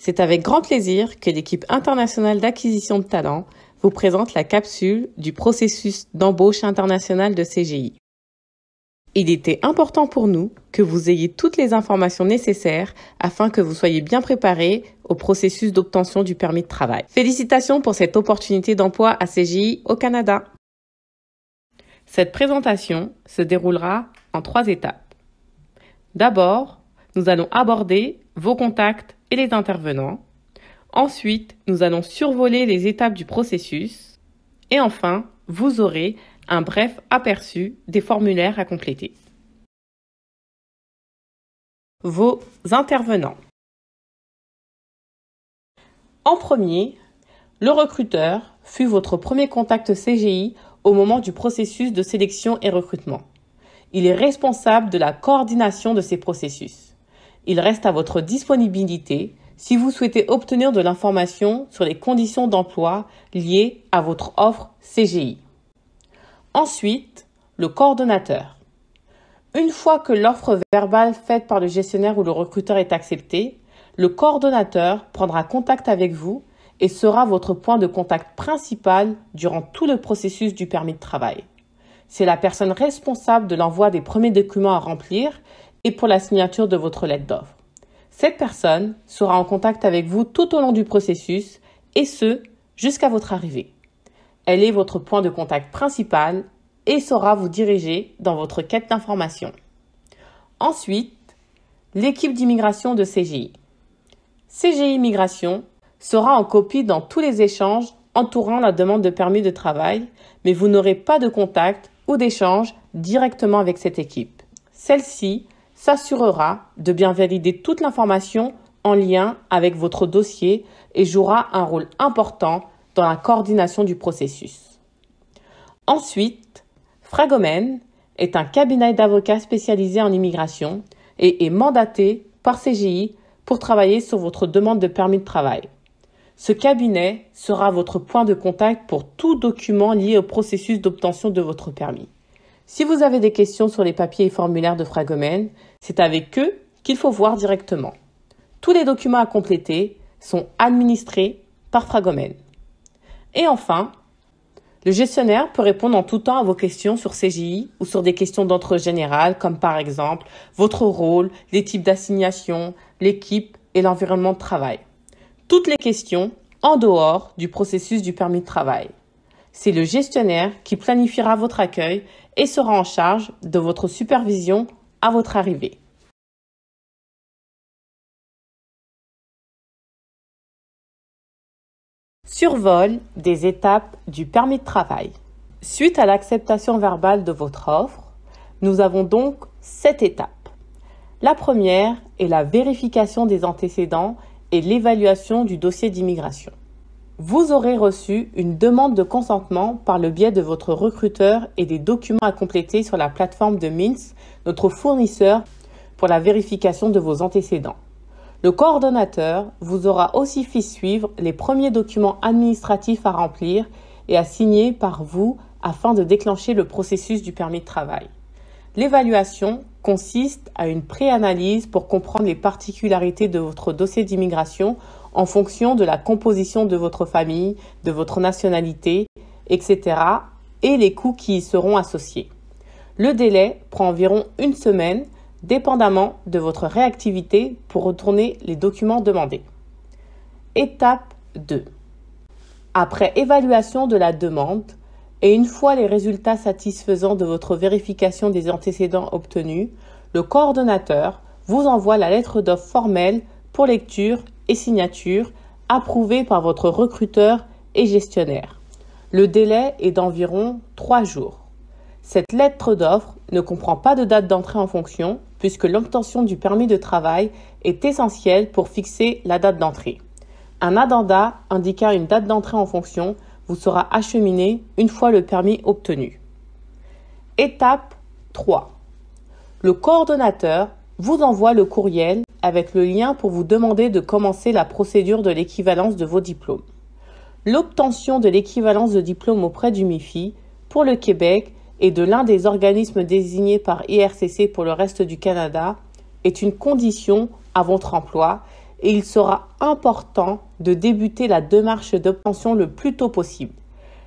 C'est avec grand plaisir que l'équipe internationale d'acquisition de talents vous présente la capsule du processus d'embauche internationale de CGI. Il était important pour nous que vous ayez toutes les informations nécessaires afin que vous soyez bien préparés au processus d'obtention du permis de travail. Félicitations pour cette opportunité d'emploi à CGI au Canada. Cette présentation se déroulera en 3 étapes. D'abord, nous allons aborder vos contacts et les intervenants. Ensuite, nous allons survoler les étapes du processus. Et enfin, vous aurez un bref aperçu des formulaires à compléter. Vos intervenants. En premier, le recruteur fut votre premier contact CGI au moment du processus de sélection et recrutement. Il est responsable de la coordination de ces processus. Il reste à votre disponibilité si vous souhaitez obtenir de l'information sur les conditions d'emploi liées à votre offre CGI. Ensuite, le coordonnateur. Une fois que l'offre verbale faite par le gestionnaire ou le recruteur est acceptée, le coordonnateur prendra contact avec vous et sera votre point de contact principal durant tout le processus du permis de travail. C'est la personne responsable de l'envoi des premiers documents à remplir et pour la signature de votre lettre d'offre. Cette personne sera en contact avec vous tout au long du processus et ce, jusqu'à votre arrivée. Elle est votre point de contact principal et saura vous diriger dans votre quête d'information. Ensuite, l'équipe d'immigration de CGI. CGI Immigration sera en copie dans tous les échanges entourant la demande de permis de travail, mais vous n'aurez pas de contact ou d'échange directement avec cette équipe. Celle-ci s'assurera de bien valider toute l'information en lien avec votre dossier et jouera un rôle important dans la coordination du processus. Ensuite, Fragomen est un cabinet d'avocats spécialisé en immigration et est mandaté par CGI pour travailler sur votre demande de permis de travail. Ce cabinet sera votre point de contact pour tout document lié au processus d'obtention de votre permis. Si vous avez des questions sur les papiers et formulaires de Fragomen, c'est avec eux qu'il faut voir directement. Tous les documents à compléter sont administrés par Fragomen. Et enfin, le gestionnaire peut répondre en tout temps à vos questions sur CGI ou sur des questions d'ordre général, comme par exemple votre rôle, les types d'assignation, l'équipe et l'environnement de travail. Toutes les questions en dehors du processus du permis de travail. C'est le gestionnaire qui planifiera votre accueil et sera en charge de votre supervision à votre arrivée. Survol des étapes du permis de travail. Suite à l'acceptation verbale de votre offre, nous avons donc 7 étapes. La première est la vérification des antécédents et l'évaluation du dossier d'immigration. Vous aurez reçu une demande de consentement par le biais de votre recruteur et des documents à compléter sur la plateforme de Mins, notre fournisseur pour la vérification de vos antécédents. Le coordonnateur vous aura aussi fait suivre les premiers documents administratifs à remplir et à signer par vous afin de déclencher le processus du permis de travail. L'évaluation consiste à une pré-analyse pour comprendre les particularités de votre dossier d'immigration en fonction de la composition de votre famille, de votre nationalité, etc. et les coûts qui y seront associés. Le délai prend environ 1 semaine, dépendamment de votre réactivité pour retourner les documents demandés. Étape 2. Après évaluation de la demande et une fois les résultats satisfaisants de votre vérification des antécédents obtenus, le coordonnateur vous envoie la lettre d'offre formelle pour lecture et signature approuvée par votre recruteur et gestionnaire. Le délai est d'environ 3 jours. Cette lettre d'offre ne comprend pas de date d'entrée en fonction puisque l'obtention du permis de travail est essentielle pour fixer la date d'entrée. Un addenda indiquant une date d'entrée en fonction vous sera acheminé une fois le permis obtenu. Étape 3. Le coordonnateur vous envoie le courriel avec le lien pour vous demander de commencer la procédure de l'équivalence de vos diplômes. L'obtention de l'équivalence de diplôme auprès du MIFI pour le Québec et de l'un des organismes désignés par IRCC pour le reste du Canada est une condition à votre emploi et il sera important de débuter la démarche d'obtention le plus tôt possible.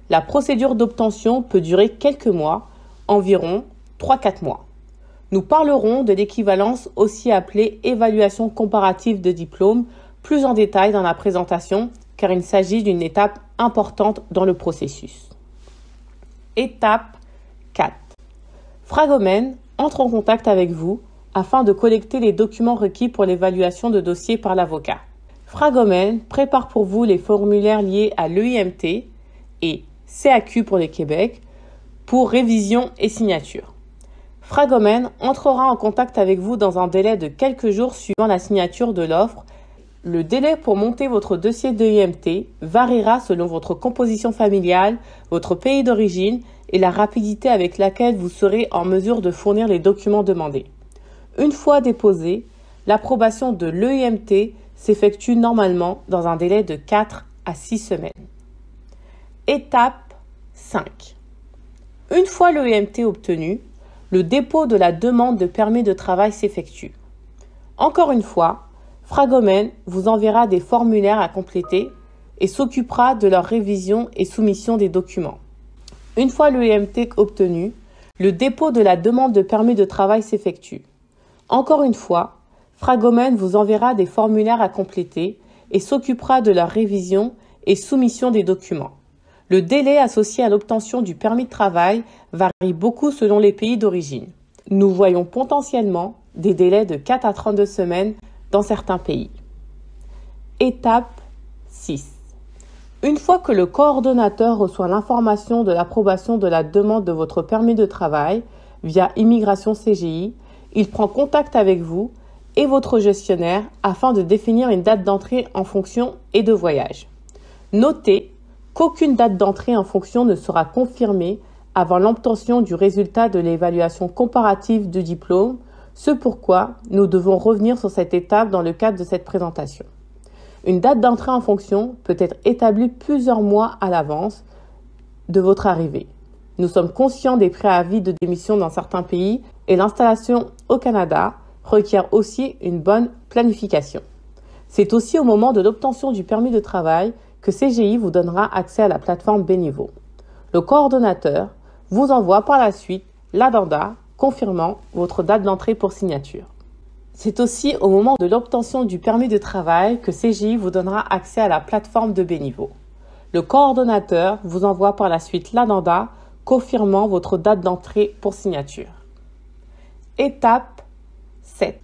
La procédure d'obtention peut durer quelques mois, environ 3-4 mois. Nous parlerons de l'équivalence, aussi appelée évaluation comparative de diplôme, plus en détail dans la présentation car il s'agit d'une étape importante dans le processus. Étape 4. Fragomen entre en contact avec vous afin de collecter les documents requis pour l'évaluation de dossier par l'avocat. Fragomen prépare pour vous les formulaires liés à l'EIMT et CAQ pour le Québec pour révision et signature. Fragomen entrera en contact avec vous dans un délai de quelques jours suivant la signature de l'offre. Le délai pour monter votre dossier d'EIMT variera selon votre composition familiale, votre pays d'origine et la rapidité avec laquelle vous serez en mesure de fournir les documents demandés. Une fois déposé, l'approbation de l'EIMT s'effectue normalement dans un délai de 4 à 6 semaines. Étape 5. Une fois l'EIMT obtenu, le dépôt de la demande de permis de travail s'effectue. Encore une fois, Fragomen vous enverra des formulaires à compléter et s'occupera de leur révision et soumission des documents. Une fois l'EIMT obtenu, le dépôt de la demande de permis de travail s'effectue. Encore une fois, Fragomen vous enverra des formulaires à compléter et s'occupera de leur révision et soumission des documents. Le délai associé à l'obtention du permis de travail varie beaucoup selon les pays d'origine. Nous voyons potentiellement des délais de 4 à 32 semaines dans certains pays. Étape 6. Une fois que le coordonnateur reçoit l'information de l'approbation de la demande de votre permis de travail via Immigration CGI, il prend contact avec vous et votre gestionnaire afin de définir une date d'entrée en fonction et de voyage. Notez qu'aucune date d'entrée en fonction ne sera confirmée avant l'obtention du résultat de l'évaluation comparative du diplôme, ce pourquoi nous devons revenir sur cette étape dans le cadre de cette présentation. Une date d'entrée en fonction peut être établie plusieurs mois à l'avance de votre arrivée. Nous sommes conscients des préavis de démission dans certains pays et l'installation au Canada requiert aussi une bonne planification. C'est aussi au moment de l'obtention du permis de travail que CGI vous donnera accès à la plateforme Béniveau. Le coordonnateur vous envoie par la suite l'addenda confirmant votre date d'entrée pour signature. C'est aussi au moment de l'obtention du permis de travail que CGI vous donnera accès à la plateforme de Béniveau. Le coordonnateur vous envoie par la suite l'addenda confirmant votre date d'entrée pour signature. Étape 7.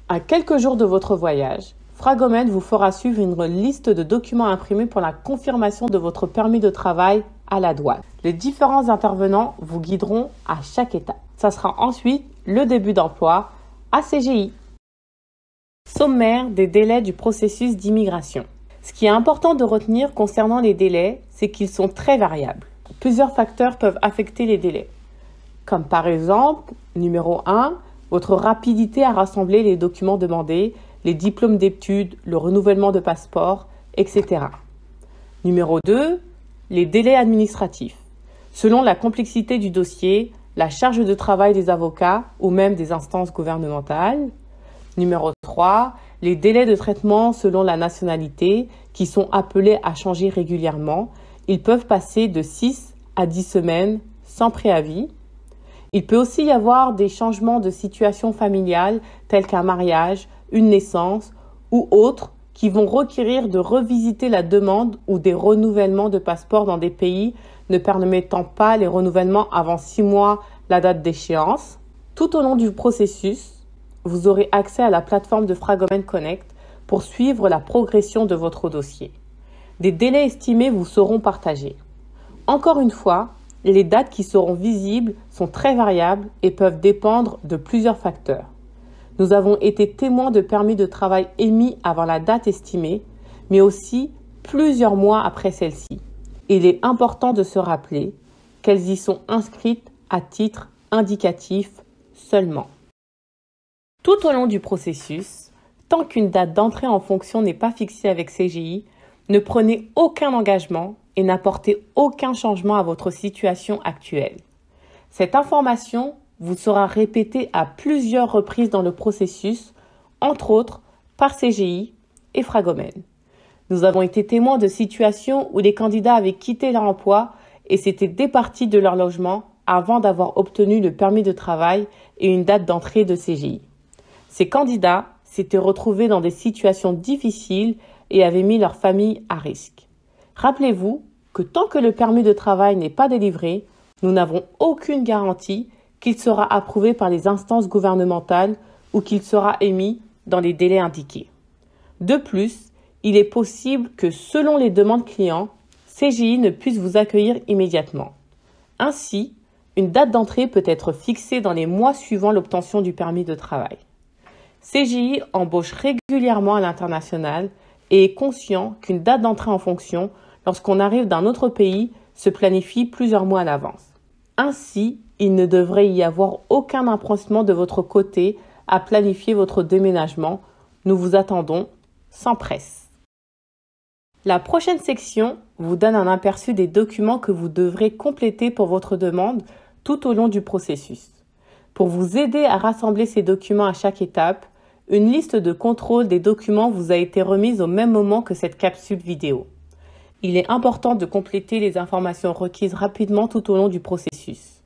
À quelques jours de votre voyage, Fragomen vous fera suivre une liste de documents imprimés pour la confirmation de votre permis de travail à la douane. Les différents intervenants vous guideront à chaque étape. Ça sera ensuite le début d'emploi à CGI. Sommaire des délais du processus d'immigration. Ce qui est important de retenir concernant les délais, c'est qu'ils sont très variables. Plusieurs facteurs peuvent affecter les délais, comme par exemple, numéro 1, votre rapidité à rassembler les documents demandés, les diplômes d'études, le renouvellement de passeport, etc. Numéro 2, les délais administratifs. Selon la complexité du dossier, la charge de travail des avocats ou même des instances gouvernementales. Numéro 3, les délais de traitement selon la nationalité qui sont appelés à changer régulièrement. Ils peuvent passer de 6 à 10 semaines sans préavis. Il peut aussi y avoir des changements de situation familiale tels qu'un mariage, une naissance ou autres qui vont requérir de revisiter la demande ou des renouvellements de passeport dans des pays ne permettant pas les renouvellements avant 6 mois la date d'échéance. Tout au long du processus, vous aurez accès à la plateforme de Fragomen Connect pour suivre la progression de votre dossier. Des délais estimés vous seront partagés. Encore une fois, les dates qui seront visibles sont très variables et peuvent dépendre de plusieurs facteurs. Nous avons été témoins de permis de travail émis avant la date estimée, mais aussi plusieurs mois après celle-ci. Il est important de se rappeler qu'elles y sont inscrites à titre indicatif seulement. Tout au long du processus, tant qu'une date d'entrée en fonction n'est pas fixée avec CGI, ne prenez aucun engagement et n'apportez aucun changement à votre situation actuelle. Cette information vous sera répétée à plusieurs reprises dans le processus, entre autres par CGI et Fragomène. Nous avons été témoins de situations où les candidats avaient quitté leur emploi et s'étaient départis de leur logement avant d'avoir obtenu le permis de travail et une date d'entrée de CGI. Ces candidats s'étaient retrouvés dans des situations difficiles et avaient mis leur famille à risque. Rappelez-vous que tant que le permis de travail n'est pas délivré, nous n'avons aucune garantie qu'il sera approuvé par les instances gouvernementales ou qu'il sera émis dans les délais indiqués. De plus, il est possible que selon les demandes clients, CGI ne puisse vous accueillir immédiatement. Ainsi, une date d'entrée peut être fixée dans les mois suivant l'obtention du permis de travail. CGI embauche régulièrement à l'international et est conscient qu'une date d'entrée en fonction, lorsqu'on arrive d'un autre pays, se planifie plusieurs mois à l'avance. Ainsi, il ne devrait y avoir aucun empressement de votre côté à planifier votre déménagement. Nous vous attendons sans presse. La prochaine section vous donne un aperçu des documents que vous devrez compléter pour votre demande tout au long du processus. Pour vous aider à rassembler ces documents à chaque étape, une liste de contrôle des documents vous a été remise au même moment que cette capsule vidéo. Il est important de compléter les informations requises rapidement tout au long du processus.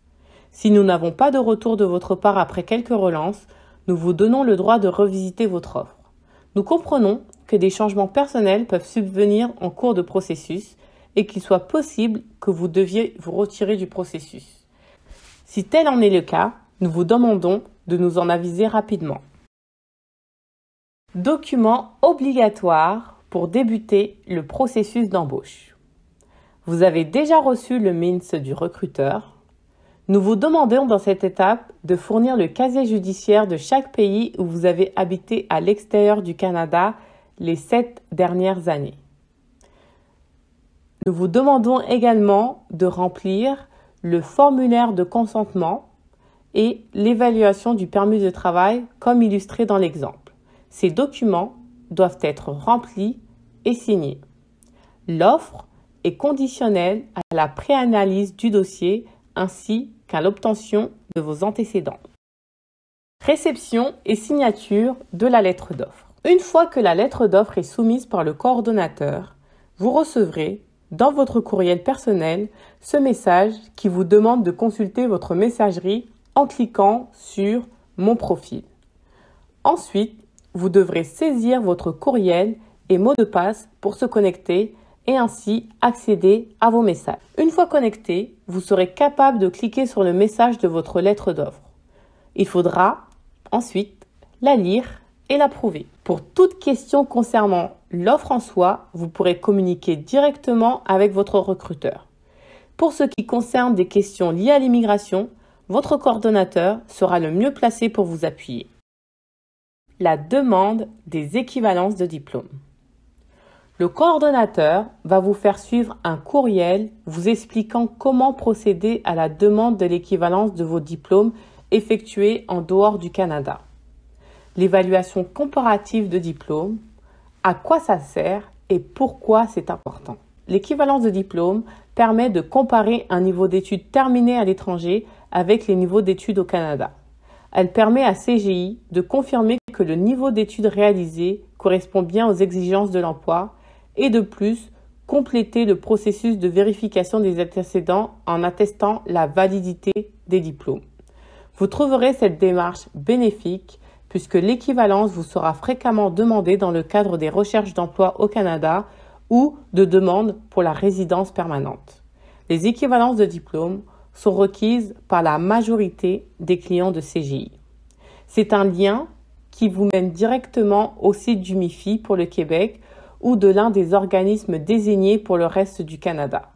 Si nous n'avons pas de retour de votre part après quelques relances, nous vous donnons le droit de revisiter votre offre. Nous comprenons que des changements personnels peuvent subvenir en cours de processus et qu'il soit possible que vous deviez vous retirer du processus. Si tel en est le cas, nous vous demandons de nous en aviser rapidement. Documents obligatoires pour débuter le processus d'embauche. Vous avez déjà reçu le MINS du recruteur. Nous vous demandons dans cette étape de fournir le casier judiciaire de chaque pays où vous avez habité à l'extérieur du Canada les 7 dernières années. Nous vous demandons également de remplir le formulaire de consentement et l'évaluation du permis de travail comme illustré dans l'exemple. Ces documents doivent être remplis et signés. L'offre est conditionnelle à la préanalyse du dossier ainsi qu'à l'obtention de vos antécédents. Réception et signature de la lettre d'offre. Une fois que la lettre d'offre est soumise par le coordonnateur, vous recevrez dans votre courriel personnel ce message qui vous demande de consulter votre messagerie en cliquant sur « Mon profil ». Ensuite, vous devrez saisir votre courriel et mot de passe pour se connecter et ainsi accéder à vos messages. Une fois connecté, vous serez capable de cliquer sur le message de votre lettre d'offre. Il faudra ensuite la lire et l'approuver. Pour toute question concernant l'offre en soi, vous pourrez communiquer directement avec votre recruteur. Pour ce qui concerne des questions liées à l'immigration, votre coordonnateur sera le mieux placé pour vous appuyer. La demande des équivalences de diplômes. Le coordonnateur va vous faire suivre un courriel vous expliquant comment procéder à la demande de l'équivalence de vos diplômes effectués en dehors du Canada. L'évaluation comparative de diplômes, à quoi ça sert et pourquoi c'est important. L'équivalence de diplôme permet de comparer un niveau d'études terminé à l'étranger avec les niveaux d'études au Canada. Elle permet à CGI de confirmer que le niveau d'études réalisé correspond bien aux exigences de l'emploi et de plus, compléter le processus de vérification des antécédents en attestant la validité des diplômes. Vous trouverez cette démarche bénéfique puisque l'équivalence vous sera fréquemment demandée dans le cadre des recherches d'emploi au Canada ou de demandes pour la résidence permanente. Les équivalences de diplômes sont requises par la majorité des clients de CGI. C'est un lien qui vous mène directement au site du MIFI pour le Québec ou de l'un des organismes désignés pour le reste du Canada.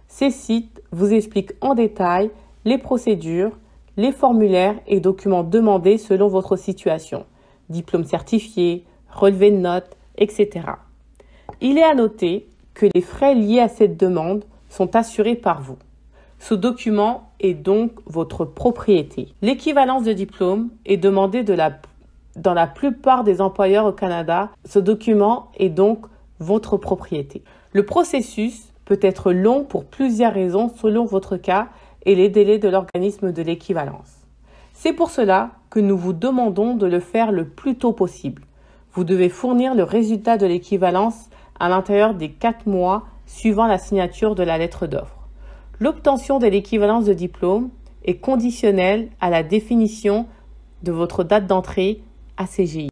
Ces sites vous expliquent en détail les procédures, les formulaires et documents demandés selon votre situation, diplôme certifié, relevé de notes, etc. Il est à noter que les frais liés à cette demande sont assurés par vous. Ce document est donc votre propriété. L'équivalence de diplôme est demandée dans la plupart des employeurs au Canada. Ce document est donc votre propriété. Le processus peut être long pour plusieurs raisons selon votre cas et les délais de l'organisme de l'équivalence. C'est pour cela que nous vous demandons de le faire le plus tôt possible. Vous devez fournir le résultat de l'équivalence à l'intérieur des 4 mois suivant la signature de la lettre d'offre. L'obtention de l'équivalence de diplôme est conditionnelle à la définition de votre date d'entrée à CGI.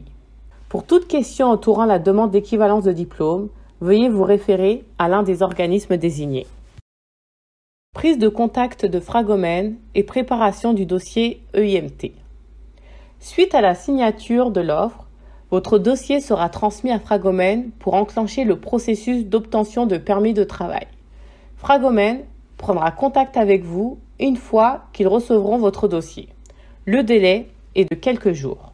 Pour toute question entourant la demande d'équivalence de diplôme, veuillez vous référer à l'un des organismes désignés. Prise de contact de Fragomène et préparation du dossier EIMT. Suite à la signature de l'offre, votre dossier sera transmis à Fragomène pour enclencher le processus d'obtention de permis de travail. Fragomène prendra contact avec vous une fois qu'ils recevront votre dossier. Le délai est de quelques jours.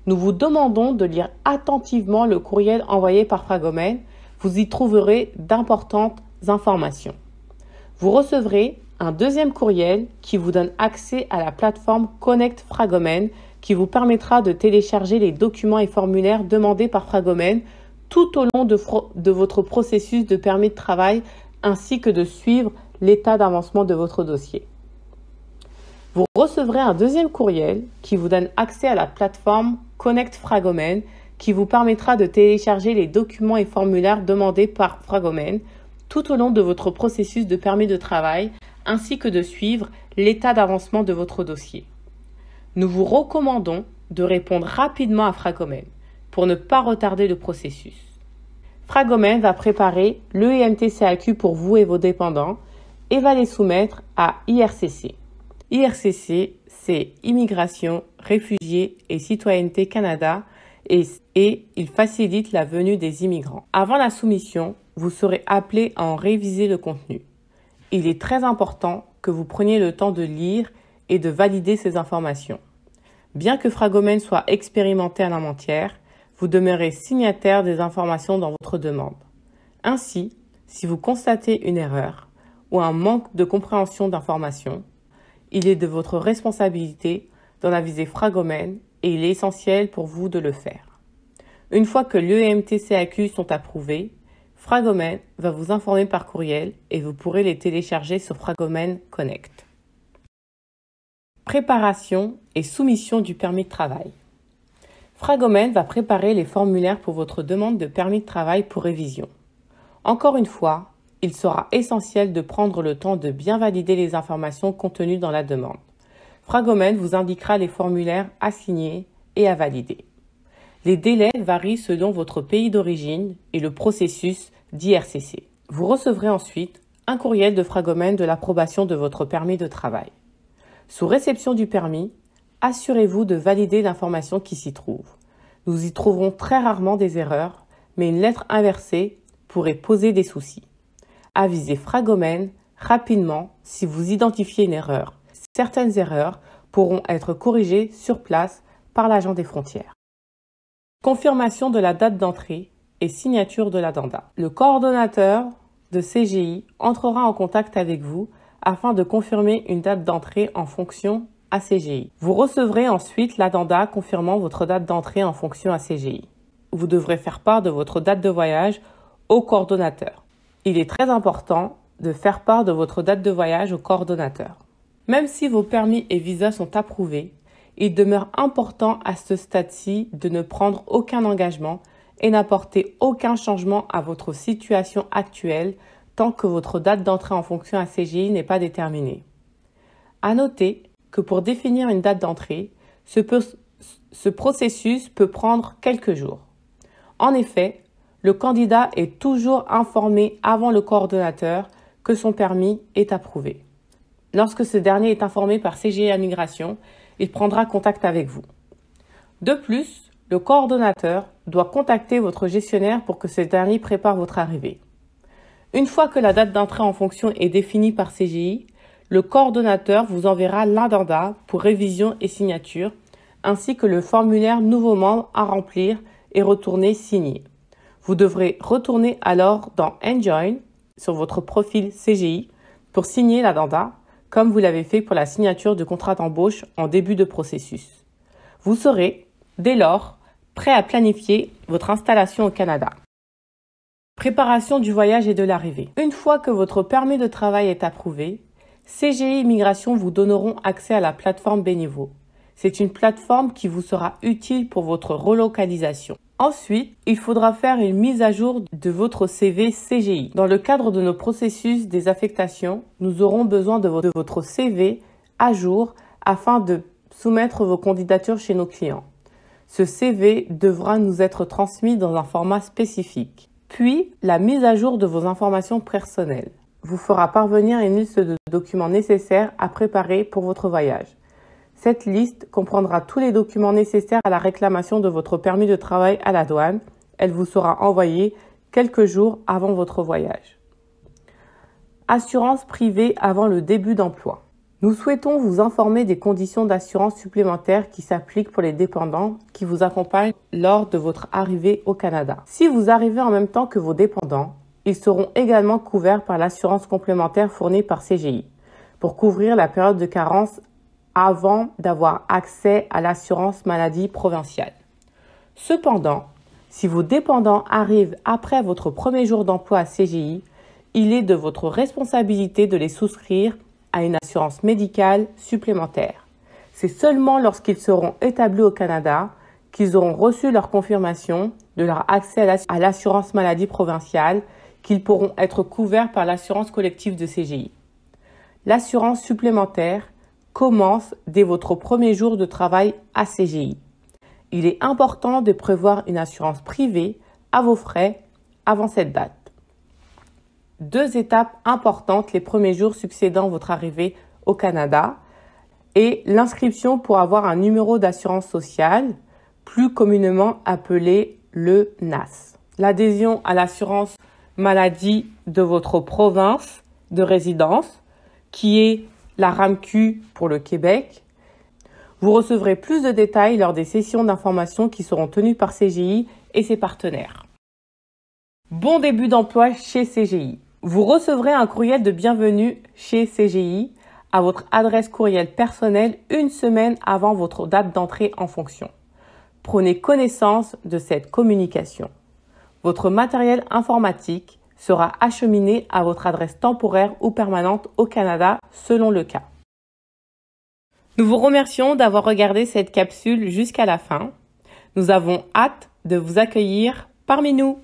Nous vous demandons de lire attentivement le courriel envoyé par Fragomène. Vous y trouverez d'importantes informations. Vous recevrez un deuxième courriel qui vous donne accès à la plateforme Connect Fragomène qui vous permettra de télécharger les documents et formulaires demandés par Fragomène tout au long de votre processus de permis de travail ainsi que de suivre l'état d'avancement de votre dossier. Vous recevrez un deuxième courriel qui vous donne accès à la plateforme Connect Fragomène qui vous permettra de télécharger les documents et formulaires demandés par Fragomène tout au long de votre processus de permis de travail ainsi que de suivre l'état d'avancement de votre dossier. Nous vous recommandons de répondre rapidement à Fragomène pour ne pas retarder le processus. Fragomène va préparer l'EIMT-CAQ pour vous et vos dépendants et va les soumettre à IRCC. IRCC, c'est Immigration, Réfugiés et Citoyenneté Canada et il facilite la venue des immigrants. Avant la soumission, vous serez appelé à en réviser le contenu. Il est très important que vous preniez le temps de lire et de valider ces informations. Bien que Fragomène soit expérimenté en la matière, vous demeurez signataire des informations dans votre demande. Ainsi, si vous constatez une erreur ou un manque de compréhension d'informations, il est de votre responsabilité d'en aviser Fragomène et il est essentiel pour vous de le faire. Une fois que l'EIMT-CAQ sont approuvés, Fragomène va vous informer par courriel et vous pourrez les télécharger sur Fragomène Connect. Préparation et soumission du permis de travail. Fragomène va préparer les formulaires pour votre demande de permis de travail pour révision. Encore une fois, il sera essentiel de prendre le temps de bien valider les informations contenues dans la demande. Fragomène vous indiquera les formulaires à signer et à valider. Les délais varient selon votre pays d'origine et le processus d'IRCC. Vous recevrez ensuite un courriel de Fragomène de l'approbation de votre permis de travail. Sous réception du permis, assurez-vous de valider l'information qui s'y trouve. Nous y trouverons très rarement des erreurs, mais une lettre inversée pourrait poser des soucis. Avisez Fragomène rapidement si vous identifiez une erreur. Certaines erreurs pourront être corrigées sur place par l'agent des frontières. Confirmation de la date d'entrée et signature de l'addenda. Le coordonnateur de CGI entrera en contact avec vous afin de confirmer une date d'entrée en fonction à CGI. Vous recevrez ensuite l'addenda confirmant votre date d'entrée en fonction à CGI. Vous devrez faire part de votre date de voyage au coordonnateur. Il est très important de faire part de votre date de voyage au coordonnateur. Même si vos permis et visas sont approuvés, il demeure important à ce stade-ci de ne prendre aucun engagement et n'apporter aucun changement à votre situation actuelle tant que votre date d'entrée en fonction à CGI n'est pas déterminée. À noter que pour définir une date d'entrée, ce processus peut prendre quelques jours. En effet, le candidat est toujours informé avant le coordonnateur que son permis est approuvé. Lorsque ce dernier est informé par CGI Immigration, il prendra contact avec vous. De plus, le coordonnateur doit contacter votre gestionnaire pour que ce dernier prépare votre arrivée. Une fois que la date d'entrée en fonction est définie par CGI, le coordonnateur vous enverra l'addenda pour révision et signature, ainsi que le formulaire nouveau membre à remplir et retourner signé. Vous devrez retourner alors dans Enjoin sur votre profil CGI pour signer l'addenda, comme vous l'avez fait pour la signature du contrat d'embauche en début de processus. Vous serez, dès lors, prêt à planifier votre installation au Canada. Préparation du voyage et de l'arrivée. Une fois que votre permis de travail est approuvé, CGI Immigration vous donneront accès à la plateforme Bénévo. C'est une plateforme qui vous sera utile pour votre relocalisation. Ensuite, il faudra faire une mise à jour de votre CV CGI. Dans le cadre de nos processus des affectations, nous aurons besoin de votre CV à jour afin de soumettre vos candidatures chez nos clients. Ce CV devra nous être transmis dans un format spécifique. Puis, la mise à jour de vos informations personnelles vous fera parvenir une liste de documents nécessaires à préparer pour votre voyage. Cette liste comprendra tous les documents nécessaires à la réclamation de votre permis de travail à la douane. Elle vous sera envoyée quelques jours avant votre voyage. Assurance privée avant le début d'emploi. Nous souhaitons vous informer des conditions d'assurance supplémentaires qui s'appliquent pour les dépendants qui vous accompagnent lors de votre arrivée au Canada. Si vous arrivez en même temps que vos dépendants, ils seront également couverts par l'assurance complémentaire fournie par CGI pour couvrir la période de carence avant d'avoir accès à l'assurance maladie provinciale. Cependant, si vos dépendants arrivent après votre premier jour d'emploi à CGI, il est de votre responsabilité de les souscrire à une assurance médicale supplémentaire. C'est seulement lorsqu'ils seront établis au Canada qu'ils auront reçu leur confirmation de leur accès à l'assurance maladie provinciale qu'ils pourront être couverts par l'assurance collective de CGI. L'assurance supplémentaire commence dès votre premier jour de travail à CGI. Il est important de prévoir une assurance privée à vos frais avant cette date. 2 étapes importantes les premiers jours succédant votre arrivée au Canada et l'inscription pour avoir un numéro d'assurance sociale, plus communément appelé le NAS. L'adhésion à l'assurance maladie de votre province de résidence, qui est la RAMQ pour le Québec. Vous recevrez plus de détails lors des sessions d'information qui seront tenues par CGI et ses partenaires. Bon début d'emploi chez CGI. Vous recevrez un courriel de bienvenue chez CGI à votre adresse courriel personnelle 1 semaine avant votre date d'entrée en fonction. Prenez connaissance de cette communication. Votre matériel informatique sera acheminé à votre adresse temporaire ou permanente au Canada selon le cas. Nous vous remercions d'avoir regardé cette capsule jusqu'à la fin. Nous avons hâte de vous accueillir parmi nous.